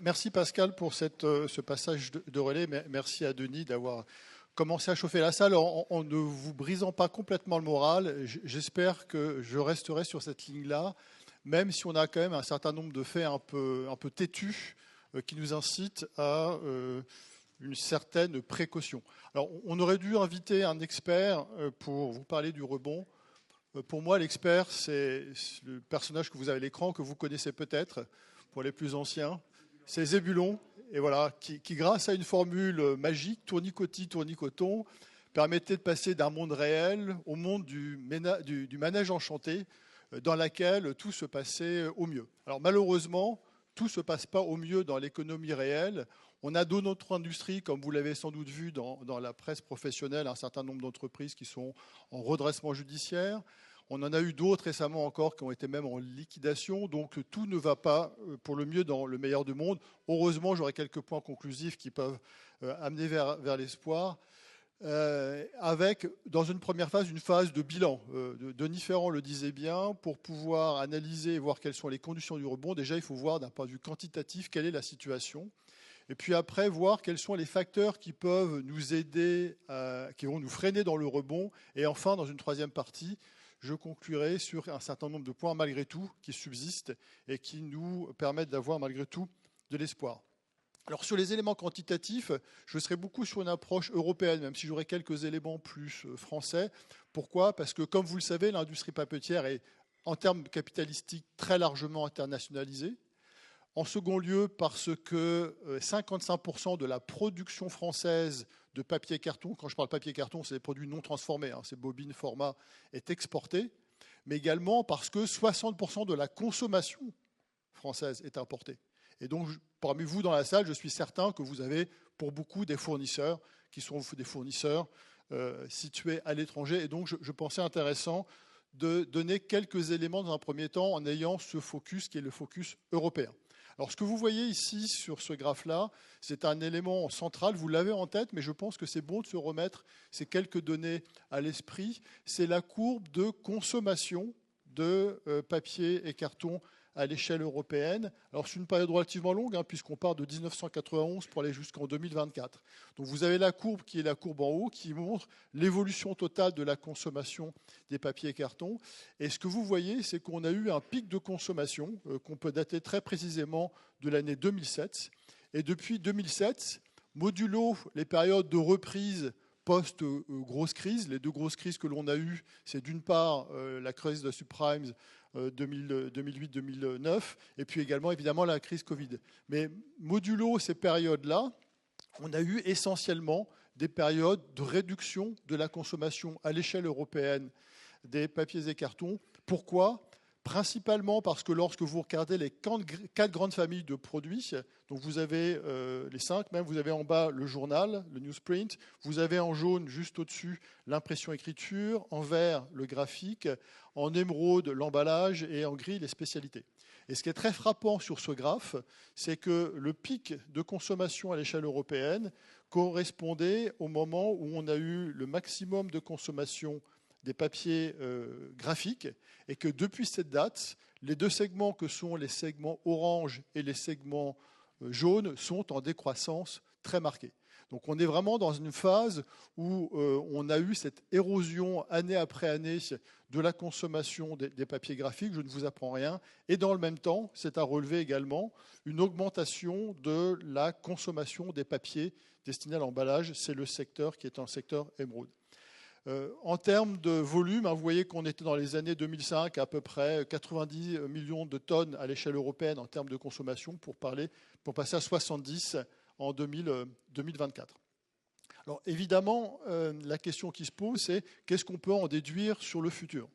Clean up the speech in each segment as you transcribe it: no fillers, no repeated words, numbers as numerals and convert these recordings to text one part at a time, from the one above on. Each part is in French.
Merci Pascal pour ce passage de relais. Merci à Denis d'avoir commencé à chauffer la salle en ne vous brisant pas complètement le moral. J'espère que je resterai sur cette ligne-là, même si on a quand même un certain nombre de faits un peu têtus qui nous incitent à une certaine précaution. Alors, on aurait dû inviter un expert pour vous parler du rebond. Pour moi, l'expert, c'est le personnage que vous avez à l'écran, que vous connaissez peut-être, pour les plus anciens. C'est Zébulon, et voilà, qui, grâce à une formule magique, tournicoti, tournicoton, permettait de passer d'un monde réel au monde du manège enchanté, dans lequel tout se passait au mieux. Alors malheureusement, tout ne se passe pas au mieux dans l'économie réelle. On a dans notre industrie, comme vous l'avez sans doute vu dans la presse professionnelle, un certain nombre d'entreprises qui sont en redressement judiciaire. On en a eu d'autres récemment encore qui ont été même en liquidation. Donc tout ne va pas pour le mieux dans le meilleur du monde. Heureusement, j'aurai quelques points conclusifs qui peuvent amener vers l'espoir. Avec, dans une première phase, une phase de bilan. Denis Ferrand le disait bien, pour pouvoir analyser et voir quelles sont les conditions du rebond, déjà il faut voir d'un point de vue quantitatif quelle est la situation. Et puis après, voir quels sont les facteurs qui peuvent nous aider, qui vont nous freiner dans le rebond. Et enfin, dans une troisième partie, je conclurai sur un certain nombre de points malgré tout qui subsistent et qui nous permettent d'avoir malgré tout de l'espoir. Alors sur les éléments quantitatifs, je serai beaucoup sur une approche européenne, même si j'aurai quelques éléments plus français. Pourquoi ? Parce que comme vous le savez, l'industrie papetière est en termes capitalistiques très largement internationalisée. En second lieu, parce que 55% de la production française de papier et carton, quand je parle papier et carton, c'est des produits non transformés, hein, c'est bobines, format, est exportée, mais également parce que 60% de la consommation française est importée. Et donc, parmi vous dans la salle, je suis certain que vous avez pour beaucoup des fournisseurs qui sont des fournisseurs situés à l'étranger. Et donc, je pensais intéressant de donner quelques éléments dans un premier temps en ayant ce focus qui est le focus européen. Alors, ce que vous voyez ici sur ce graphe-là, c'est un élément central. Vous l'avez en tête, mais je pense que c'est bon de se remettre ces quelques données à l'esprit. C'est la courbe de consommation de papier et carton à l'échelle européenne. Alors, c'est une période relativement longue, hein, puisqu'on part de 1991 pour aller jusqu'en 2024. Donc, vous avez la courbe qui est la courbe en haut, qui montre l'évolution totale de la consommation des papiers et cartons. Et ce que vous voyez, c'est qu'on a eu un pic de consommation qu'on peut dater très précisément de l'année 2007. Et depuis 2007, modulo les périodes de reprise post-grosse crise, les deux grosses crises que l'on a eues, c'est d'une part la crise de subprimes 2008-2009, et puis également évidemment la crise Covid. Mais modulo ces périodes-là, on a eu essentiellement des périodes de réduction de la consommation à l'échelle européenne des papiers et cartons. Pourquoi ? Principalement parce que lorsque vous regardez les 4 grandes familles de produits, donc vous avez les 5 même, vous avez en bas le journal, le newsprint, vous avez en jaune juste au-dessus l'impression-écriture, en vert le graphique, en émeraude l'emballage et en gris les spécialités. Et ce qui est très frappant sur ce graphe, c'est que le pic de consommation à l'échelle européenne correspondait au moment où on a eu le maximum de consommation des papiers graphiques et que depuis cette date, les deux segments que sont les segments orange et les segments jaunes sont en décroissance très marquée. Donc on est vraiment dans une phase où on a eu cette érosion année après année de la consommation des papiers graphiques, je ne vous apprends rien, et dans le même temps, c'est à relever également une augmentation de la consommation des papiers destinés à l'emballage, c'est le secteur qui est un secteur émeraude. En termes de volume, vous voyez qu'on était dans les années 2005 à peu près 90 millions de tonnes à l'échelle européenne en termes de consommation pour passer à 70 en 2024. Alors évidemment, la question qui se pose, c'est qu'est-ce qu'on peut en déduire sur le futur ?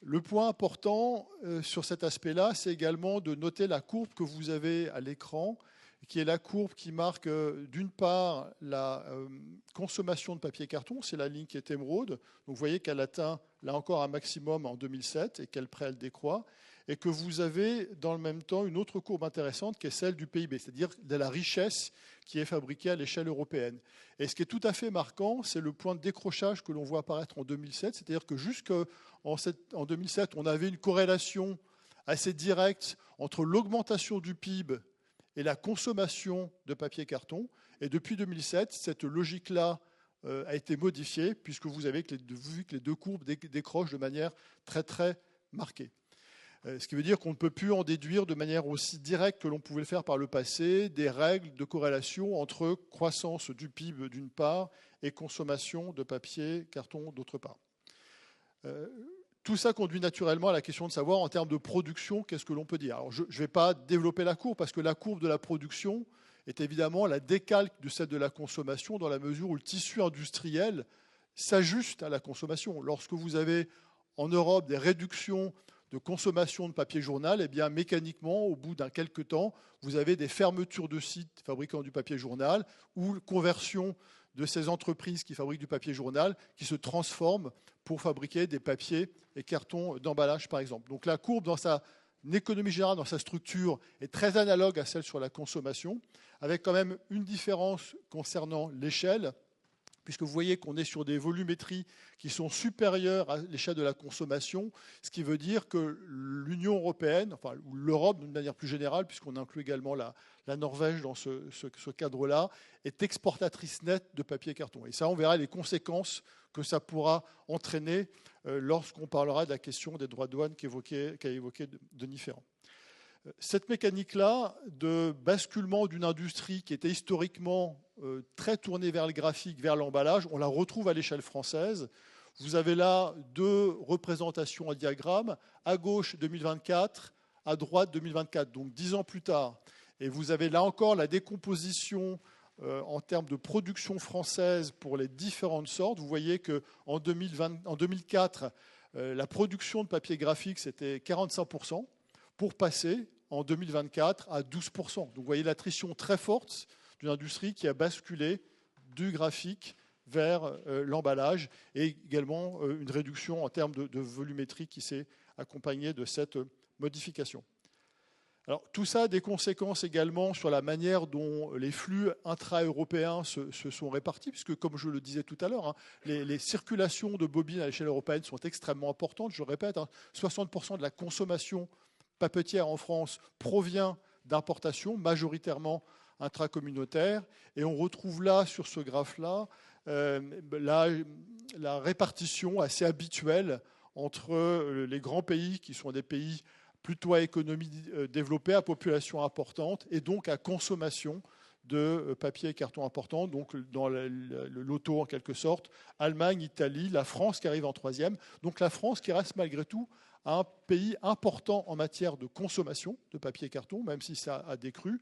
Le point important sur cet aspect-là, c'est également de noter la courbe que vous avez à l'écran, qui est la courbe qui marque d'une part la consommation de papier et carton, c'est la ligne qui est émeraude. Donc vous voyez qu'elle atteint là encore un maximum en 2007 et qu'après elle décroît. Et que vous avez dans le même temps une autre courbe intéressante qui est celle du PIB, c'est-à-dire de la richesse qui est fabriquée à l'échelle européenne. Et ce qui est tout à fait marquant, c'est le point de décrochage que l'on voit apparaître en 2007, c'est-à-dire que jusqu'en 2007, on avait une corrélation assez directe entre l'augmentation du PIB et la consommation de papier carton. Et depuis 2007, cette logique-là a été modifiée, puisque vous avez vu que les deux courbes décrochent de manière très, très marquée. Ce qui veut dire qu'on ne peut plus en déduire de manière aussi directe que l'on pouvait le faire par le passé des règles de corrélation entre croissance du PIB d'une part et consommation de papier, carton d'autre part. Tout ça conduit naturellement à la question de savoir en termes de production, qu'est-ce que l'on peut dire. Alors je ne vais pas développer la courbe parce que la courbe de la production est évidemment la décalque de celle de la consommation dans la mesure où le tissu industriel s'ajuste à la consommation. Lorsque vous avez en Europe des réductions de consommation de papier journal, eh bien, mécaniquement, au bout d'un quelque temps, vous avez des fermetures de sites fabriquant du papier journal ou conversion de ces entreprises qui fabriquent du papier journal qui se transforment pour fabriquer des papiers et cartons d'emballage, par exemple. Donc la courbe, dans sa économie générale, dans sa structure, est très analogue à celle sur la consommation, avec quand même une différence concernant l'échelle, puisque vous voyez qu'on est sur des volumétries qui sont supérieures à l'échelle de la consommation, ce qui veut dire que l'Union européenne, enfin l'Europe d'une manière plus générale, puisqu'on inclut également la Norvège dans ce cadre-là, est exportatrice nette de papier et carton. Et ça, on verra les conséquences que ça pourra entraîner lorsqu'on parlera de la question des droits de douane qu'a évoqué Denis Ferrand. Cette mécanique-là de basculement d'une industrie qui était historiquement très tournée vers le graphique, vers l'emballage, on la retrouve à l'échelle française. Vous avez là deux représentations en diagramme, à gauche 2024, à droite 2024, donc 10 ans plus tard. Et vous avez là encore la décomposition en termes de production française pour les différentes sortes. Vous voyez qu'en 2004, la production de papier graphique, c'était 45%, pour passer en 2024 à 12%. Donc vous voyez l'attrition très forte d'une industrie qui a basculé du graphique vers l'emballage et également une réduction en termes de volumétrie qui s'est accompagnée de cette modification. Alors, tout ça a des conséquences également sur la manière dont les flux intra-européens se sont répartis, puisque, comme je le disais tout à l'heure, les circulations de bobines à l'échelle européenne sont extrêmement importantes. Je répète, 60% de la consommation papetière en France provient d'importations majoritairement intracommunautaires. Et on retrouve là, sur ce graphe-là, la répartition assez habituelle entre les grands pays, qui sont des pays plutôt à économie développée, à population importante, et donc à consommation de papier et carton important, donc dans le loto en quelque sorte, Allemagne, Italie, la France qui arrive en troisième. Donc la France qui reste malgré tout un pays important en matière de consommation de papier et carton, même si ça a décru,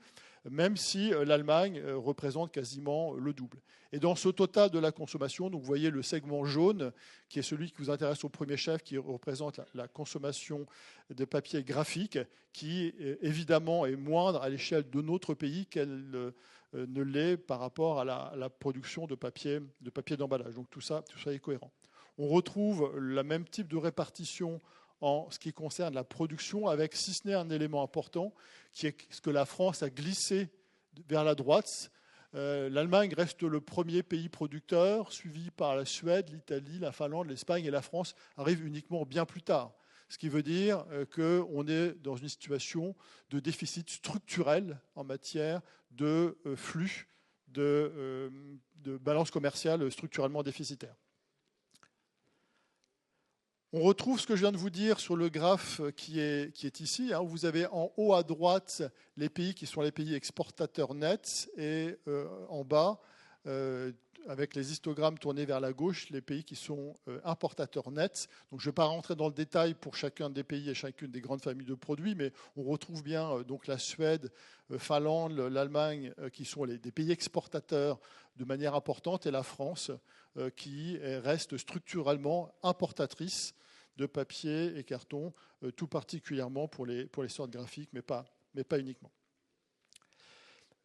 même si l'Allemagne représente quasiment le double. Et dans ce total de la consommation, donc vous voyez le segment jaune, qui est celui qui vous intéresse au premier chef, qui représente la consommation de papier graphique, qui évidemment est moindre à l'échelle de notre pays qu'elle ne l'est par rapport à la production de papier d'emballage. Donc tout ça est cohérent. On retrouve le même type de répartition en ce qui concerne la production, avec, si ce n'est un élément important, qui est ce que la France a glissé vers la droite. L'Allemagne reste le premier pays producteur, suivi par la Suède, l'Italie, la Finlande, l'Espagne, et la France arrive uniquement bien plus tard. Ce qui veut dire qu'on est dans une situation de déficit structurel en matière de flux, de balance commerciale structurellement déficitaire. On retrouve ce que je viens de vous dire sur le graphe qui est ici. Vous avez en haut à droite les pays qui sont les pays exportateurs nets et en bas, avec les histogrammes tournés vers la gauche, les pays qui sont importateurs nets. Donc je ne vais pas rentrer dans le détail pour chacun des pays et chacune des grandes familles de produits, mais on retrouve bien donc la Suède, Finlande, l'Allemagne qui sont des pays exportateurs de manière importante, et la France qui reste structurellement importatrice de papier et carton, tout particulièrement pour les sortes graphiques, mais pas uniquement.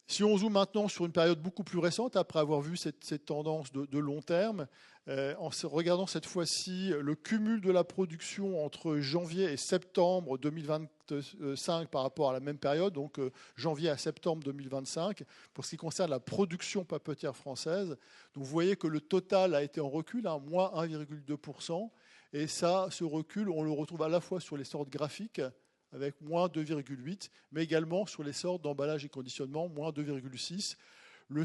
Si on zoome maintenant sur une période beaucoup plus récente, après avoir vu cette tendance de long terme, en regardant cette fois-ci le cumul de la production entre janvier et septembre 2025 par rapport à la même période, donc janvier à septembre 2025, pour ce qui concerne la production papetière française, donc vous voyez que le total a été en recul, moins 1,2%, et ça, ce recul, on le retrouve à la fois sur les sortes graphiques, avec moins 2,8, mais également sur l'essor d'emballage et conditionnement, moins 2,6. La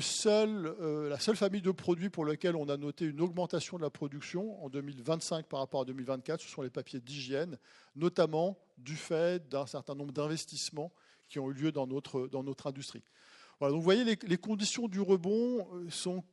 seule famille de produits pour laquelle on a noté une augmentation de la production en 2025 par rapport à 2024, ce sont les papiers d'hygiène, notamment du fait d'un certain nombre d'investissements qui ont eu lieu dans notre industrie. Voilà, donc vous voyez, les conditions du rebond sont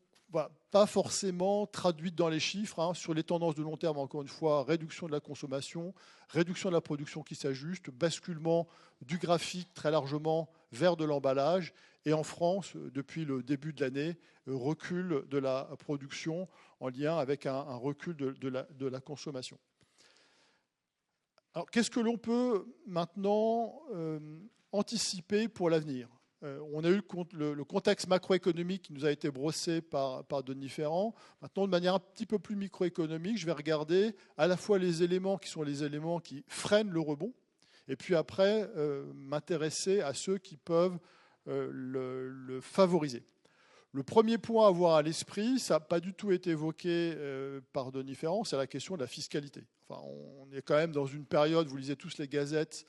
pas forcément traduites dans les chiffres. Hein. Sur les tendances de long terme, encore une fois, réduction de la consommation, réduction de la production qui s'ajuste, basculement du graphique très largement vers de l'emballage. Et en France, depuis le début de l'année, recul de la production en lien avec un recul de la consommation. Alors, qu'est-ce que l'on peut maintenant anticiper pour l'avenir ? On a eu le contexte macroéconomique qui nous a été brossé par Denis Ferrand. Maintenant, de manière un petit peu plus microéconomique, je vais regarder à la fois les éléments qui sont les éléments qui freinent le rebond, et puis après, m'intéresser à ceux qui peuvent le favoriser. Le premier point à avoir à l'esprit, ça n'a pas du tout été évoqué par Denis Ferrand, c'est la question de la fiscalité. Enfin, on est quand même dans une période, vous lisez tous les gazettes,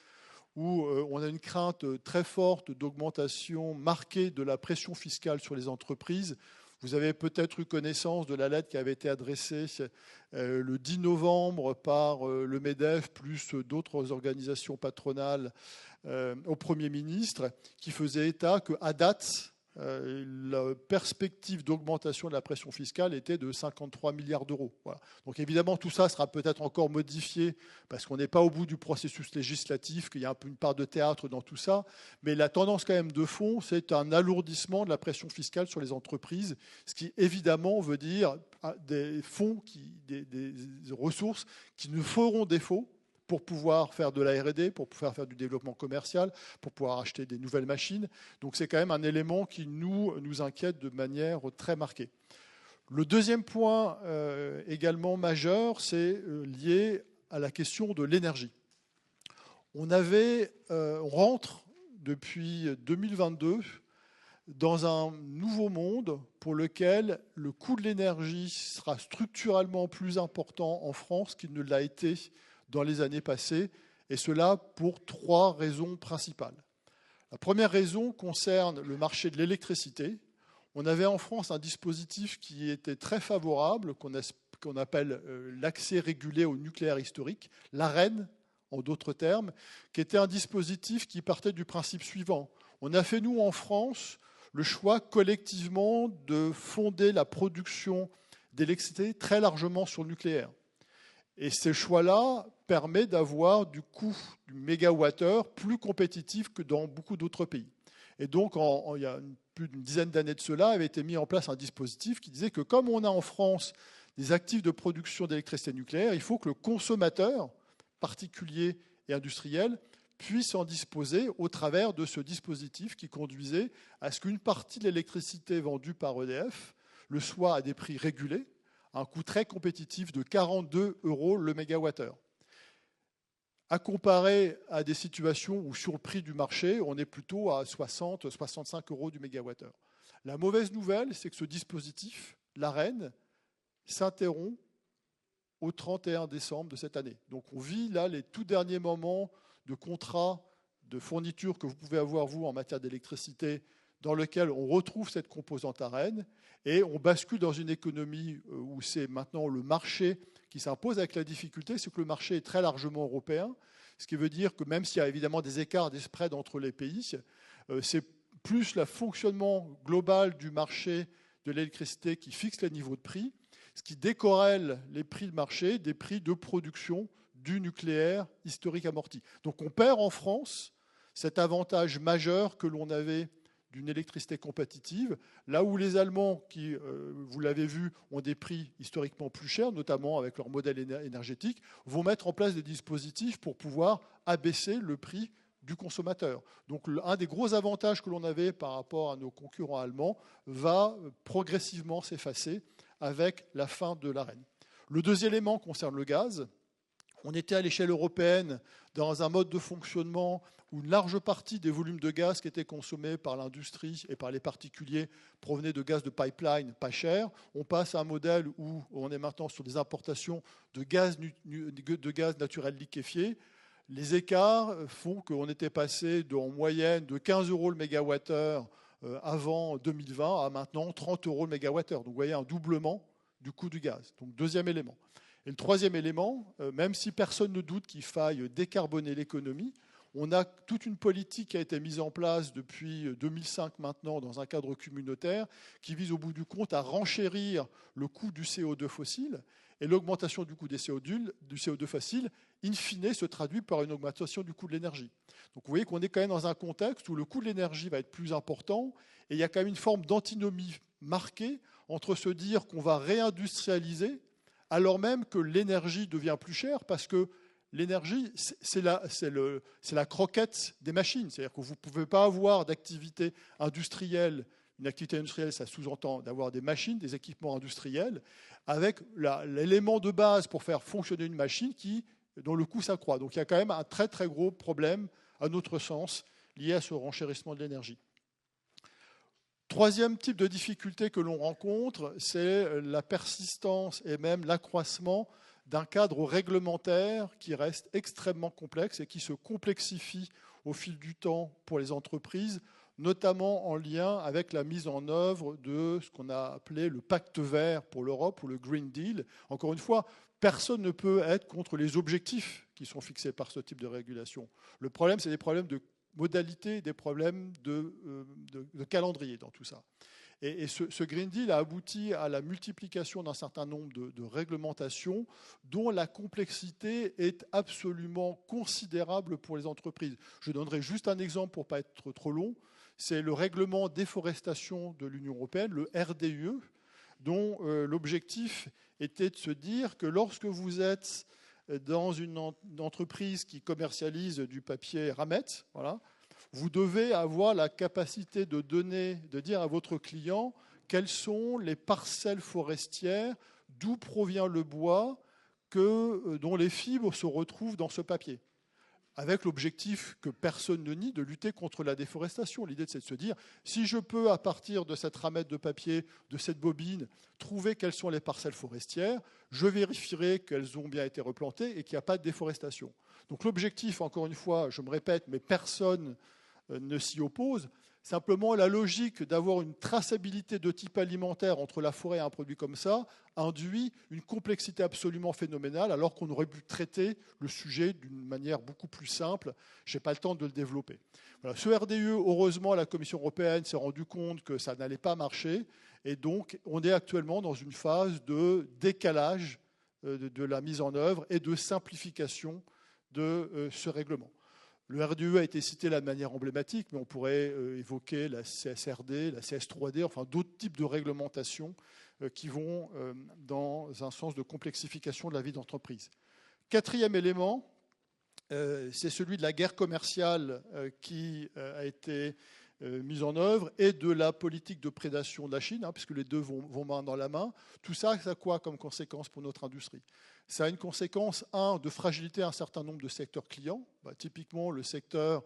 où on a une crainte très forte d'augmentation marquée de la pression fiscale sur les entreprises. Vous avez peut-être eu connaissance de la lettre qui avait été adressée le 10 novembre par le MEDEF plus d'autres organisations patronales au Premier ministre, qui faisait état qu'à date, la perspective d'augmentation de la pression fiscale était de 53 milliards d'euros. Voilà. Donc évidemment, tout ça sera peut-être encore modifié parce qu'on n'est pas au bout du processus législatif, qu'il y a un peu une part de théâtre dans tout ça. Mais la tendance quand même de fond, c'est un alourdissement de la pression fiscale sur les entreprises, ce qui évidemment veut dire des fonds, des ressources qui nous feront défaut pour pouvoir faire de la R&D, pour pouvoir faire du développement commercial, pour pouvoir acheter des nouvelles machines. Donc c'est quand même un élément qui nous inquiète de manière très marquée. Le deuxième point également majeur, c'est lié à la question de l'énergie. On rentre depuis 2022 dans un nouveau monde pour lequel le coût de l'énergie sera structurellement plus important en France qu'il ne l'a été dans les années passées, et cela pour 3 raisons principales. La première raison concerne le marché de l'électricité. On avait en France un dispositif qui était très favorable, qu'on appelle l'accès régulé au nucléaire historique, l'AREN en d'autres termes, qui était un dispositif qui partait du principe suivant. On a fait, nous, en France, le choix collectivement de fonder la production d'électricité très largement sur le nucléaire. Et ce choix-là permet d'avoir du coût du mégawattheure plus compétitif que dans beaucoup d'autres pays. Et donc, il y a plus d'une dizaine d'années de cela, avait été mis en place un dispositif qui disait que comme on a en France des actifs de production d'électricité nucléaire, il faut que le consommateur, particulier et industriel, puisse en disposer au travers de ce dispositif qui conduisait à ce qu'une partie de l'électricité vendue par EDF le soit à des prix régulés, un coût très compétitif de 42 € le mégawattheure. À comparer à des situations où sur le prix du marché, on est plutôt à 60-65 € du mégawattheure. La mauvaise nouvelle, c'est que ce dispositif, l'AREN, s'interrompt au 31 décembre de cette année. Donc on vit là les tout derniers moments de contrat de fourniture que vous pouvez avoir, vous, en matière d'électricité, dans lequel on retrouve cette composante AREN, et on bascule dans une économie où c'est maintenant le marché qui s'impose, avec la difficulté, c'est que le marché est très largement européen, ce qui veut dire que même s'il y a évidemment des écarts, des spreads entre les pays, c'est plus le fonctionnement global du marché de l'électricité qui fixe les niveaux de prix, ce qui décorrèle les prix de marché des prix de production du nucléaire historique amorti. Donc on perd en France cet avantage majeur que l'on avait d'une électricité compétitive, là où les Allemands, qui, vous l'avez vu, ont des prix historiquement plus chers, notamment avec leur modèle énergétique, vont mettre en place des dispositifs pour pouvoir abaisser le prix du consommateur. Donc un des gros avantages que l'on avait par rapport à nos concurrents allemands va progressivement s'effacer avec la fin de l'AREN. Le deuxième élément concerne le gaz. On était à l'échelle européenne dans un mode de fonctionnement où une large partie des volumes de gaz qui étaient consommés par l'industrie et par les particuliers provenaient de gaz de pipeline pas cher. On passe à un modèle où on est maintenant sur des importations de gaz naturel liquéfié. Les écarts font qu'on était passé en moyenne de 15 € le mégawattheure avant 2020 à maintenant 30 € le mégawattheure. Donc vous voyez un doublement du coût du gaz. Donc deuxième élément. Et le troisième élément, même si personne ne doute qu'il faille décarboner l'économie, on a toute une politique qui a été mise en place depuis 2005 maintenant dans un cadre communautaire qui vise au bout du compte à renchérir le coût du CO2 fossile. Et l'augmentation du coût du CO2 fossile, in fine, se traduit par une augmentation du coût de l'énergie. Donc vous voyez qu'on est quand même dans un contexte où le coût de l'énergie va être plus important et il y a quand même une forme d'antinomie marquée entre se dire qu'on va réindustrialiser alors même que l'énergie devient plus chère parce que l'énergie, c'est la croquette des machines. C'est-à-dire que vous ne pouvez pas avoir d'activité industrielle. Une activité industrielle, ça sous-entend d'avoir des machines, des équipements industriels, avec l'élément de base pour faire fonctionner une machine dont le coût s'accroît. Donc il y a quand même un très très gros problème, à notre sens, lié à ce renchérissement de l'énergie. Troisième type de difficulté que l'on rencontre, c'est la persistance et même l'accroissement d'un cadre réglementaire qui reste extrêmement complexe et qui se complexifie au fil du temps pour les entreprises, notamment en lien avec la mise en œuvre de ce qu'on a appelé le pacte vert pour l'Europe ou le Green Deal. Encore une fois, personne ne peut être contre les objectifs qui sont fixés par ce type de régulation. Le problème, c'est des problèmes de modalités, des problèmes de calendrier dans tout ça. Et ce Green Deal a abouti à la multiplication d'un certain nombre de réglementations dont la complexité est absolument considérable pour les entreprises. Je donnerai juste un exemple pour ne pas être trop long. C'est le règlement déforestation de l'Union européenne, le RDE, dont l'objectif était de se dire que lorsque vous êtes dans une entreprise qui commercialise du papier Ramet, voilà, vous devez avoir la capacité de dire à votre client quelles sont les parcelles forestières, d'où provient le bois, dont les fibres se retrouvent dans ce papier. Avec l'objectif que personne ne nie de lutter contre la déforestation. L'idée, c'est de se dire, si je peux, à partir de cette ramette de papier, de cette bobine, trouver quelles sont les parcelles forestières, je vérifierai qu'elles ont bien été replantées et qu'il n'y a pas de déforestation. Donc l'objectif, encore une fois, je me répète, mais personne ne s'y oppose, simplement la logique d'avoir une traçabilité de type alimentaire entre la forêt et un produit comme ça induit une complexité absolument phénoménale alors qu'on aurait pu traiter le sujet d'une manière beaucoup plus simple. Je n'ai pas le temps de le développer. Voilà. Ce RDE, heureusement, la Commission européenne s'est rendue compte que ça n'allait pas marcher et donc on est actuellement dans une phase de décalage de la mise en œuvre et de simplification de ce règlement. Le RDE a été cité là de manière emblématique, mais on pourrait évoquer la CSRD, la CS3D, enfin d'autres types de réglementations qui vont dans un sens de complexification de la vie d'entreprise. Quatrième élément, c'est celui de la guerre commerciale qui a été mise en œuvre et de la politique de prédation de la Chine, puisque les deux vont main dans la main. Tout ça, ça a quoi comme conséquence pour notre industrie ? Ça a une conséquence, de fragilité à un certain nombre de secteurs clients. Typiquement, le secteur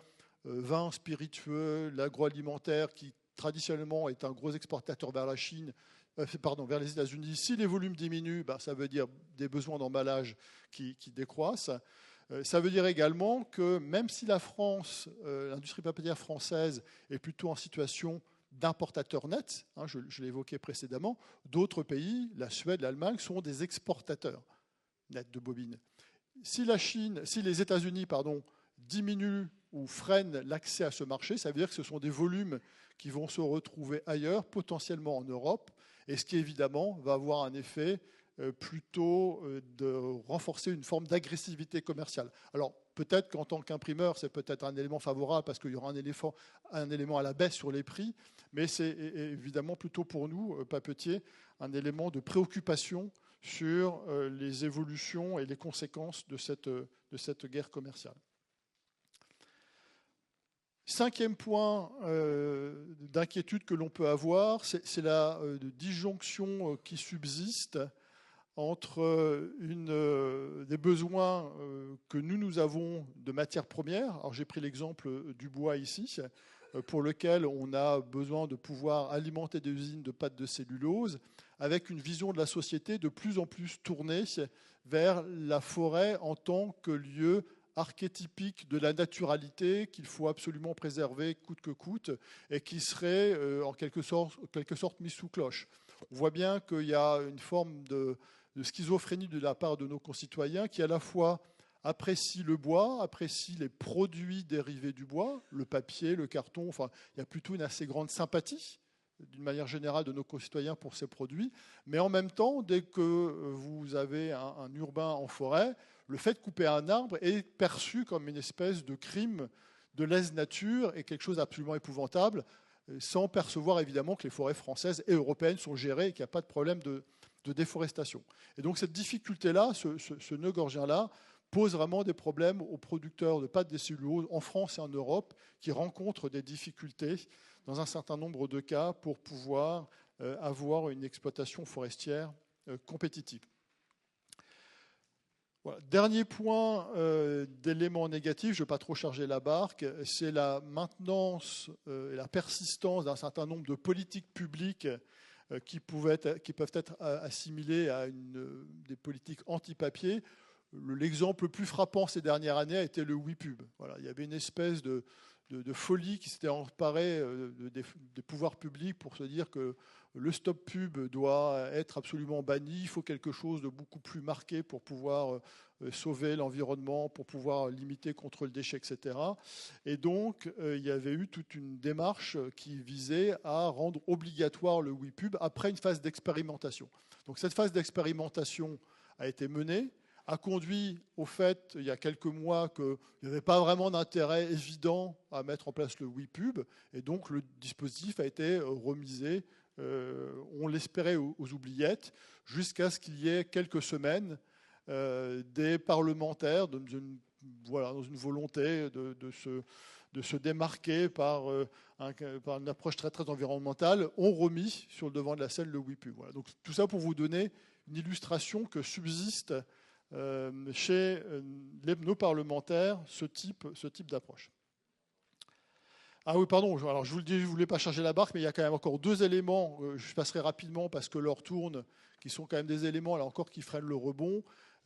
vin, spiritueux, l'agroalimentaire, qui traditionnellement est un gros exportateur vers la Chine, vers les États-Unis. Si les volumes diminuent, ça veut dire des besoins d'emballage qui décroissent. Ça veut dire également que même si la France, l'industrie papetière française, est plutôt en situation d'importateur net, je l'ai évoqué précédemment, d'autres pays, la Suède, l'Allemagne, sont des exportateurs nets de bobines. Si les États-Unis diminuent ou freinent l'accès à ce marché, ça veut dire que ce sont des volumes qui vont se retrouver ailleurs, potentiellement en Europe, et ce qui évidemment va avoir un effet plutôt de renforcer une forme d'agressivité commerciale. Alors peut-être qu'en tant qu'imprimeur, c'est peut-être un élément favorable parce qu'il y aura un élément à la baisse sur les prix, mais c'est évidemment plutôt pour nous, papetiers, un élément de préoccupation sur les évolutions et les conséquences de cette guerre commerciale. Cinquième point d'inquiétude que l'on peut avoir, c'est la disjonction qui subsiste entre des besoins que nous avons de matières premières. Alors j'ai pris l'exemple du bois ici, pour lequel on a besoin de pouvoir alimenter des usines de pâte de cellulose, avec une vision de la société de plus en plus tournée vers la forêt en tant que lieu archétypique de la naturalité qu'il faut absolument préserver coûte que coûte et qui serait en quelque sorte mis sous cloche. On voit bien qu'il y a une forme de schizophrénie de la part de nos concitoyens qui à la fois apprécient le bois, apprécient les produits dérivés du bois, le papier, le carton, enfin il y a plutôt une assez grande sympathie d'une manière générale de nos concitoyens pour ces produits, mais en même temps, dès que vous avez un urbain en forêt, le fait de couper un arbre est perçu comme une espèce de crime de lèse-nature et quelque chose d'absolument épouvantable, sans percevoir évidemment que les forêts françaises et européennes sont gérées et qu'il n'y a pas de problème de déforestation. Et donc cette difficulté-là, ce nœud gorgien-là, pose vraiment des problèmes aux producteurs de pâte de cellulose en France et en Europe qui rencontrent des difficultés dans un certain nombre de cas pour pouvoir avoir une exploitation forestière compétitive. Voilà. Dernier point d'éléments négatifs, je ne vais pas trop charger la barque, c'est la maintenance et la persistance d'un certain nombre de politiques publiques qui peuvent être assimilées à des politiques anti-papier. L'exemple le plus frappant ces dernières années a été le WePub. Voilà, il y avait une espèce de folie qui s'était emparée des pouvoirs publics pour se dire que le stop pub doit être absolument banni, il faut quelque chose de beaucoup plus marqué pour pouvoir sauver l'environnement, pour pouvoir limiter contre le déchet, etc. Et donc, il y avait eu toute une démarche qui visait à rendre obligatoire le WePub après une phase d'expérimentation. Donc cette phase d'expérimentation a été menée, a conduit au fait, il y a quelques mois, qu'il n'y avait pas vraiment d'intérêt évident à mettre en place le WePub, et donc le dispositif a été remisé, on l'espérait, aux oubliettes, jusqu'à ce qu'il y ait quelques semaines des parlementaires, dans une volonté de se démarquer par une approche très, très environnementale, ont remis sur le devant de la scène le WePub. Voilà. Donc tout ça pour vous donner une illustration que subsiste chez nos parlementaires ce type d'approche. Ah oui, pardon, alors je vous le dis, je ne voulais pas charger la barque, mais il y a quand même encore deux éléments, je passerai rapidement parce que l'heure tourne, qui sont quand même des éléments là encore qui freinent le rebond.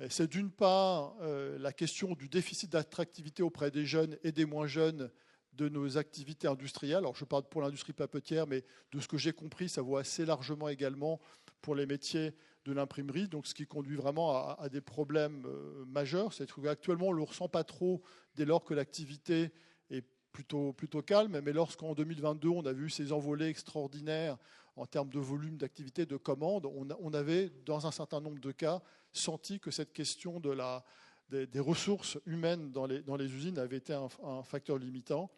C'est d'une part la question du déficit d'attractivité auprès des jeunes et des moins jeunes de nos activités industrielles. Alors je parle pour l'industrie papetière, mais de ce que j'ai compris, ça vaut assez largement également pour les métiers de l'imprimerie, donc ce qui conduit vraiment à des problèmes majeurs. C'est qu'actuellement, on ne le ressent pas trop dès lors que l'activité est plutôt calme, mais lorsqu'en 2022, on a vu ces envolées extraordinaires en termes de volume d'activité, de commandes, on avait, dans un certain nombre de cas, senti que cette question des ressources humaines dans les usines avait été un facteur limitant.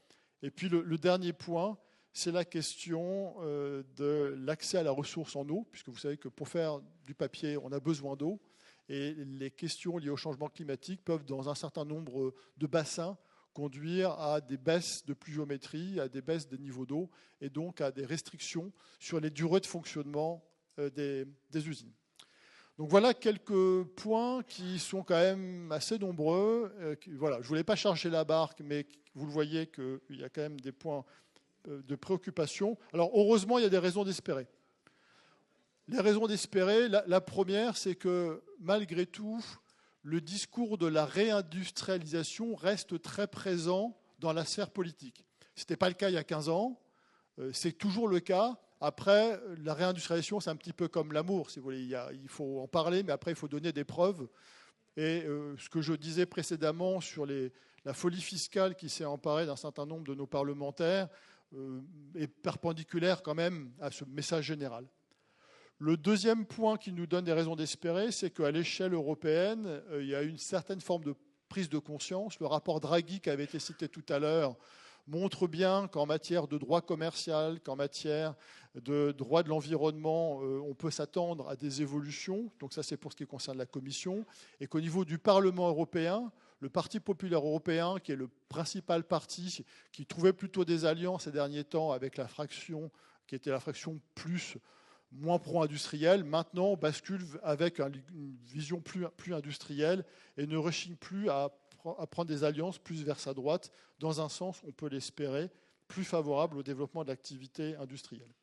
Et puis le dernier point, c'est la question de l'accès à la ressource en eau, puisque vous savez que pour faire du papier, on a besoin d'eau, et les questions liées au changement climatique peuvent, dans un certain nombre de bassins, conduire à des baisses de pluviométrie, à des baisses des niveaux d'eau, et donc à des restrictions sur les durées de fonctionnement des usines. Donc voilà quelques points qui sont quand même assez nombreux. Voilà, je ne voulais pas charger la barque, mais vous le voyez qu'il y a quand même des points de préoccupation. Alors heureusement, il y a des raisons d'espérer. Les raisons d'espérer, la première, c'est que malgré tout, le discours de la réindustrialisation reste très présent dans la sphère politique. Ce n'était pas le cas il y a 15 ans, c'est toujours le cas. Après, la réindustrialisation, c'est un petit peu comme l'amour, si vous voulez. Il faut en parler, mais après, il faut donner des preuves. Et ce que je disais précédemment sur la folie fiscale qui s'est emparée d'un certain nombre de nos parlementaires est perpendiculaire quand même à ce message général. Le deuxième point qui nous donne des raisons d'espérer, c'est qu'à l'échelle européenne, il y a une certaine forme de prise de conscience. Le rapport Draghi qui avait été cité tout à l'heure montre bien qu'en matière de droit commercial, qu'en matière de droit de l'environnement, on peut s'attendre à des évolutions. Donc ça, c'est pour ce qui concerne la Commission. Et qu'au niveau du Parlement européen, le Parti populaire européen, qui est le principal parti, qui trouvait plutôt des alliances ces derniers temps avec la fraction qui était la fraction moins pro-industrielle, maintenant bascule avec une vision plus industrielle et ne rechigne plus à prendre des alliances plus vers sa droite, dans un sens, on peut l'espérer, plus favorable au développement de l'activité industrielle.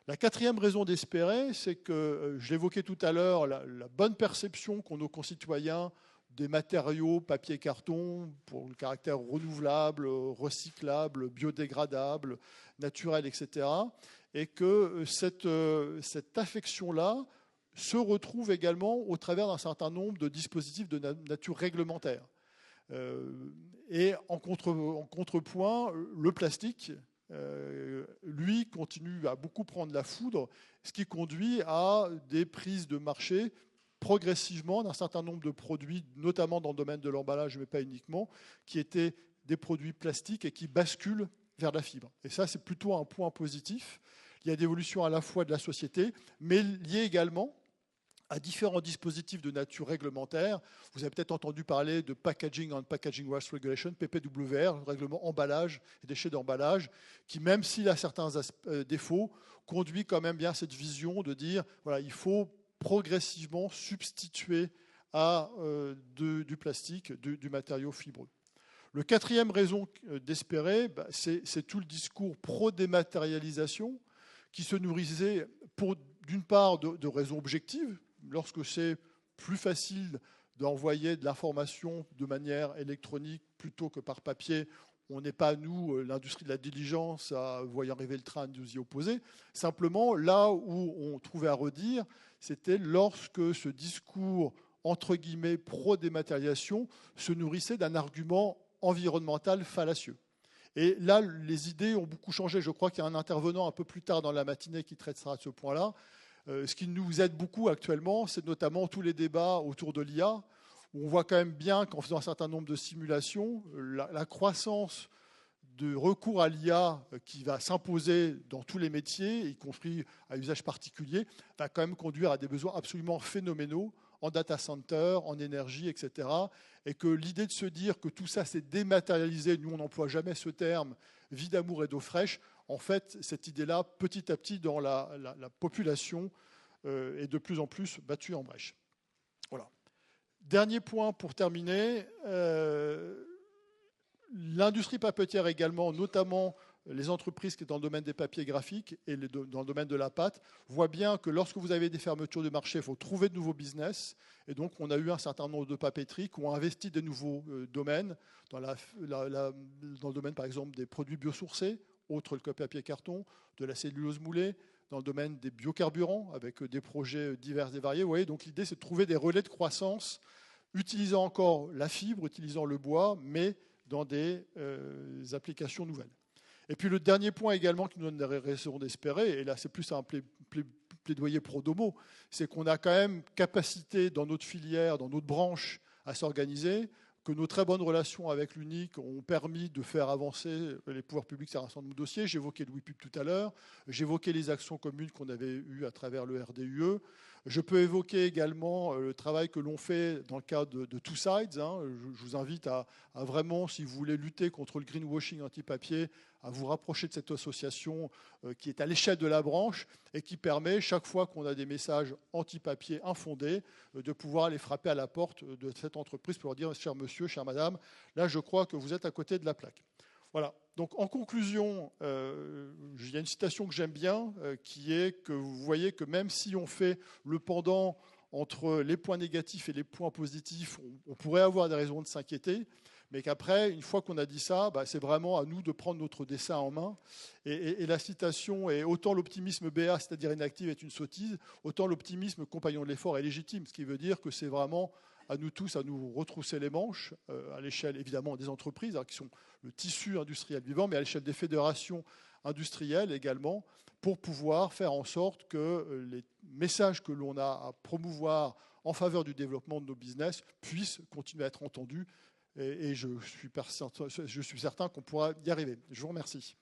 La quatrième raison d'espérer, c'est que, je l'évoquais tout à l'heure, la bonne perception qu'ont nos concitoyens des matériaux papier et carton pour le caractère renouvelable, recyclable, biodégradable, naturel, etc. Et que cette affection-là se retrouve également au travers d'un certain nombre de dispositifs de nature réglementaire. Et en contrepoint, le plastique, lui, continue à beaucoup prendre la foudre, ce qui conduit à des prises de marché progressivement d'un certain nombre de produits, notamment dans le domaine de l'emballage, mais pas uniquement, qui étaient des produits plastiques et qui basculent vers la fibre. Et ça, c'est plutôt un point positif. Il y a des évolutions à la fois de la société, mais liées également à différents dispositifs de nature réglementaire. Vous avez peut-être entendu parler de Packaging and Packaging Waste Regulation, PPWR, le règlement emballage et déchets d'emballage, qui, même s'il a certains défauts, conduit quand même bien cette vision de dire, voilà, il faut progressivement substituer à du plastique, du matériau fibreux. Le quatrième raison d'espérer, c'est tout le discours pro-dématérialisation qui se nourrissait d'une part de raisons objectives, lorsque c'est plus facile d'envoyer de l'information de manière électronique plutôt que par papier, on n'est pas, nous, l'industrie de la diligence, à voyant arriver le train, nous y opposer. Simplement, là où on trouvait à redire, c'était lorsque ce discours, entre guillemets, pro-dématérialisation, se nourrissait d'un argument environnemental fallacieux. Et là, les idées ont beaucoup changé. Je crois qu'il y a un intervenant un peu plus tard dans la matinée qui traitera de ce point-là. Ce qui nous aide beaucoup actuellement, c'est notamment tous les débats autour de l'IA, où on voit quand même bien qu'en faisant un certain nombre de simulations, la croissance de recours à l'IA qui va s'imposer dans tous les métiers, y compris à usage particulier, va quand même conduire à des besoins absolument phénoménaux en data center, en énergie, etc. Et que l'idée de se dire que tout ça s'est dématérialisé, nous on n'emploie jamais ce terme, vie d'amour et d'eau fraîche, en fait, cette idée-là, petit à petit, dans la population, est de plus en plus battue en brèche. Voilà. Dernier point pour terminer, l'industrie papetière également, notamment les entreprises qui sont dans le domaine des papiers graphiques et dans le domaine de la pâte, voient bien que lorsque vous avez des fermetures de marché, il faut trouver de nouveaux business. Et donc, on a eu un certain nombre de papeteries qui ont investi des nouveaux domaines, dans le domaine, par exemple, des produits biosourcés, autres que le papier carton, de la cellulose moulée, dans le domaine des biocarburants, avec des projets divers et variés. Vous voyez, donc l'idée, c'est de trouver des relais de croissance, utilisant encore la fibre, utilisant le bois, mais dans des applications nouvelles. Et puis le dernier point également qui nous donne des raisons d'espérer, et là c'est plus un plaidoyer pro domo, c'est qu'on a quand même capacité dans notre filière, dans notre branche à s'organiser, que nos très bonnes relations avec l'UNIC ont permis de faire avancer les pouvoirs publics sur un certain nombre de dossiers. J'évoquais le WIPUB tout à l'heure, j'évoquais les actions communes qu'on avait eues à travers le RDUE. Je peux évoquer également le travail que l'on fait dans le cadre de Two Sides. Je vous invite à vraiment, si vous voulez lutter contre le greenwashing anti-papier, à vous rapprocher de cette association qui est à l'échelle de la branche et qui permet, chaque fois qu'on a des messages anti-papier infondés, de pouvoir aller frapper à la porte de cette entreprise pour leur dire « cher monsieur, chère madame, là je crois que vous êtes à côté de la plaque ». Voilà. Donc en conclusion, il y a une citation que j'aime bien, qui est que vous voyez que même si on fait le pendant entre les points négatifs et les points positifs, on pourrait avoir des raisons de s'inquiéter, mais qu'après, une fois qu'on a dit ça, c'est vraiment à nous de prendre notre destin en main. Et la citation est « autant l'optimisme BA, c'est-à-dire inactive, est une sottise, autant l'optimisme compagnon de l'effort est légitime », ce qui veut dire que c'est vraiment à nous tous à nous retrousser les manches, à l'échelle évidemment des entreprises, qui sont le tissu industriel vivant, mais à l'échelle des fédérations industrielles également, pour pouvoir faire en sorte que les messages que l'on a à promouvoir en faveur du développement de nos business puissent continuer à être entendus. Et je suis certain qu'on pourra y arriver. Je vous remercie.